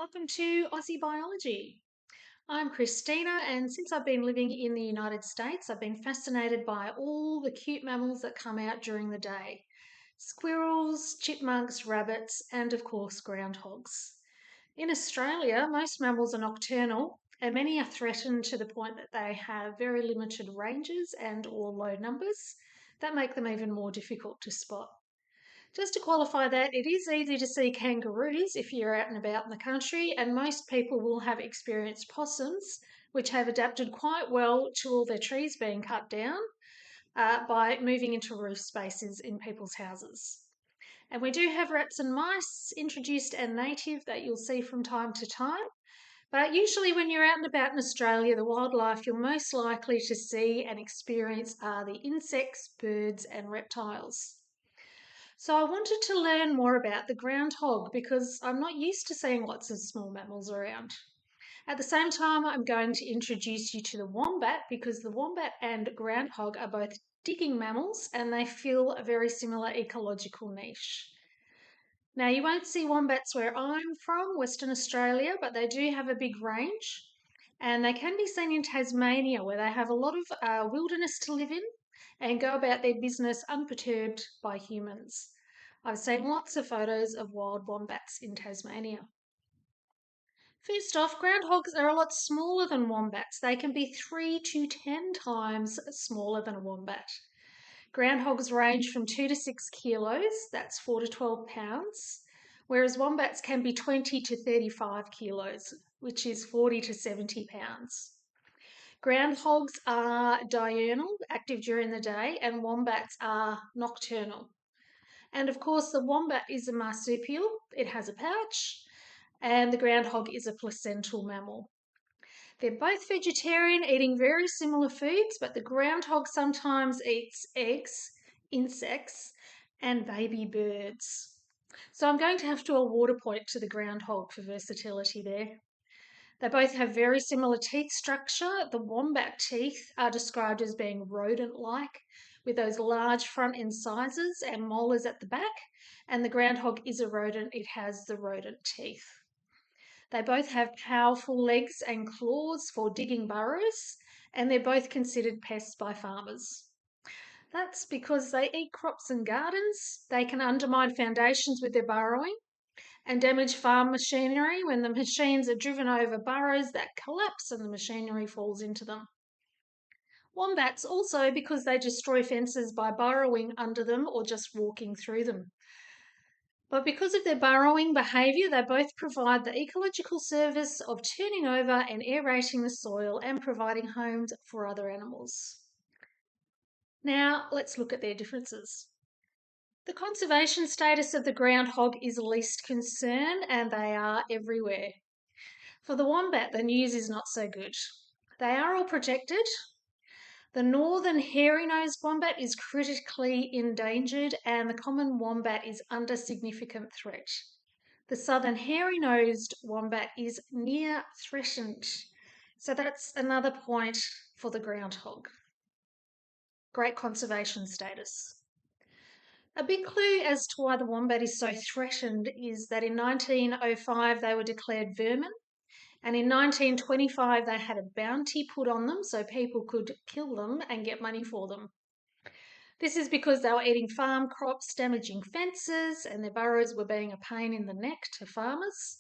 Welcome to Aussie Biology. I'm Christina, and since I've been living in the United States, I've been fascinated by all the cute mammals that come out during the day: squirrels, chipmunks, rabbits, and of course, groundhogs. In Australia, most mammals are nocturnal, and many are threatened to the point that they have very limited ranges and or low numbers that make them even more difficult to spot. Just to qualify that, it is easy to see kangaroos if you're out and about in the country, and most people will have experienced possums, which have adapted quite well to all their trees being cut down by moving into roof spaces in people's houses. And we do have rats and mice, introduced and native, that you'll see from time to time. But usually, when you're out and about in Australia, the wildlife you're most likely to see and experience are the insects, birds, and reptiles. So I wanted to learn more about the groundhog because I'm not used to seeing lots of small mammals around. At the same time, I'm going to introduce you to the wombat because the wombat and groundhog are both digging mammals and they fill a very similar ecological niche. Now, you won't see wombats where I'm from, Western Australia, but they do have a big range, and they can be seen in Tasmania where they have a lot of wilderness to live in and go about their business unperturbed by humans. I've seen lots of photos of wild wombats in Tasmania. First off, groundhogs are a lot smaller than wombats. They can be 3 to 10 times smaller than a wombat. Groundhogs range from 2 to 6 kilos, that's 4 to 12 pounds, whereas wombats can be 20 to 35 kilos, which is 40 to 70 pounds. Groundhogs are diurnal, active during the day, and wombats are nocturnal. And of course, the wombat is a marsupial, it has a pouch, and the groundhog is a placental mammal. They're both vegetarian, eating very similar foods, but the groundhog sometimes eats eggs, insects, and baby birds. So I'm going to have to award a point to the groundhog for versatility there. They both have very similar teeth structure. The wombat teeth are described as being rodent-like, with those large front incisors and molars at the back, and the groundhog is a rodent, it has the rodent teeth. They both have powerful legs and claws for digging burrows, and they're both considered pests by farmers. That's because they eat crops and gardens, they can undermine foundations with their burrowing, and damage farm machinery when the machines are driven over burrows that collapse and the machinery falls into them. Wombats also because they destroy fences by burrowing under them or just walking through them. But because of their burrowing behaviour, they both provide the ecological service of turning over and aerating the soil and providing homes for other animals. Now, let's look at their differences. The conservation status of the groundhog is least concern, and they are everywhere. For the wombat, the news is not so good. They are all protected. The northern hairy-nosed wombat is critically endangered, and the common wombat is under significant threat. The southern hairy-nosed wombat is near threatened. So that's another point for the groundhog. Great conservation status. A big clue as to why the wombat is so threatened is that in 1905 they were declared vermin, and in 1925 they had a bounty put on them so people could kill them and get money for them. This is because they were eating farm crops, damaging fences, and their burrows were being a pain in the neck to farmers.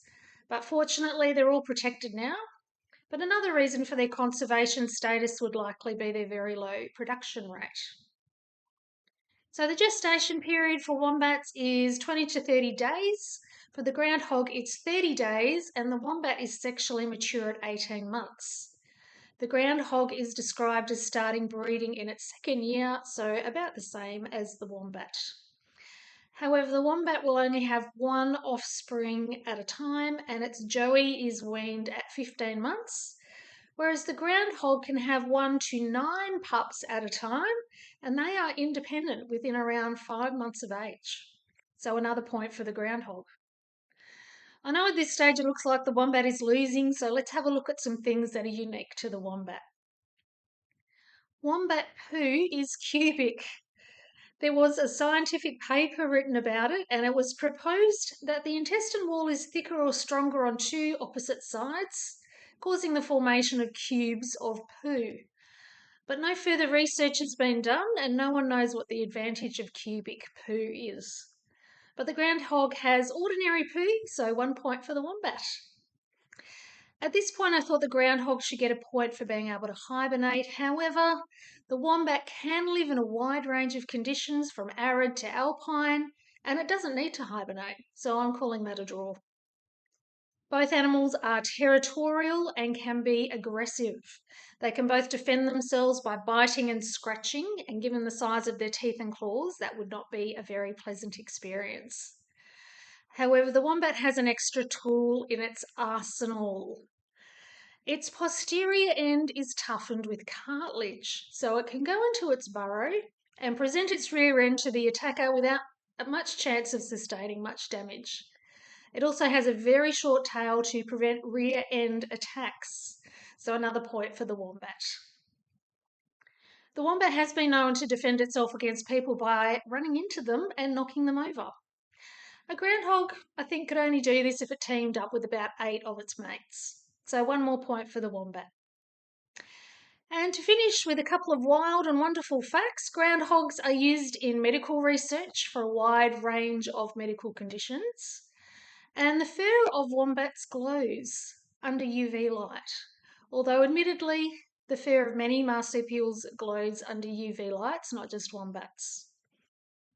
But fortunately, they're all protected now. But another reason for their conservation status would likely be their very low production rate. So the gestation period for wombats is 20 to 30 days. For the groundhog, it's 30 days, and the wombat is sexually mature at 18 months. The groundhog is described as starting breeding in its second year, so about the same as the wombat. However, the wombat will only have one offspring at a time, and its joey is weaned at 15 months, whereas the groundhog can have 1 to 9 pups at a time, and they are independent within around 5 months of age. So another point for the groundhog. I know at this stage it looks like the wombat is losing, so let's have a look at some things that are unique to the wombat. Wombat poo is cubic. There was a scientific paper written about it, and it was proposed that the intestine wall is thicker or stronger on two opposite sides, causing the formation of cubes of poo. But no further research has been done, and no one knows what the advantage of cubic poo is. But the groundhog has ordinary poo, so 1 point for the wombat. At this point, I thought the groundhog should get a point for being able to hibernate. However, the wombat can live in a wide range of conditions from arid to alpine, and it doesn't need to hibernate, so I'm calling that a draw. Both animals are territorial and can be aggressive. They can both defend themselves by biting and scratching, and given the size of their teeth and claws, that would not be a very pleasant experience. However, the wombat has an extra tool in its arsenal. Its posterior end is toughened with cartilage, so it can go into its burrow and present its rear end to the attacker without much chance of sustaining much damage. It also has a very short tail to prevent rear end attacks, so another point for the wombat. The wombat has been known to defend itself against people by running into them and knocking them over. A groundhog, I think, could only do this if it teamed up with about 8 of its mates. So 1 more point for the wombat. And to finish with a couple of wild and wonderful facts, groundhogs are used in medical research for a wide range of medical conditions. And the fur of wombats glows under UV light, although admittedly the fur of many marsupials glows under UV lights, not just wombats.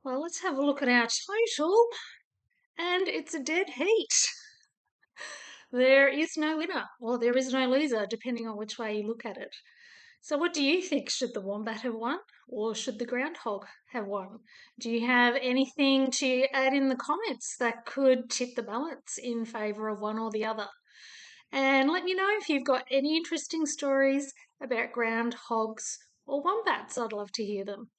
Well, let's have a look at our total. And it's a dead heat. There is no winner, or there is no loser, depending on which way you look at it. So what do you think? Should the wombat have won, or should the groundhog have won? Do you have anything to add in the comments that could tip the balance in favour of one or the other? And let me know if you've got any interesting stories about groundhogs or wombats. I'd love to hear them.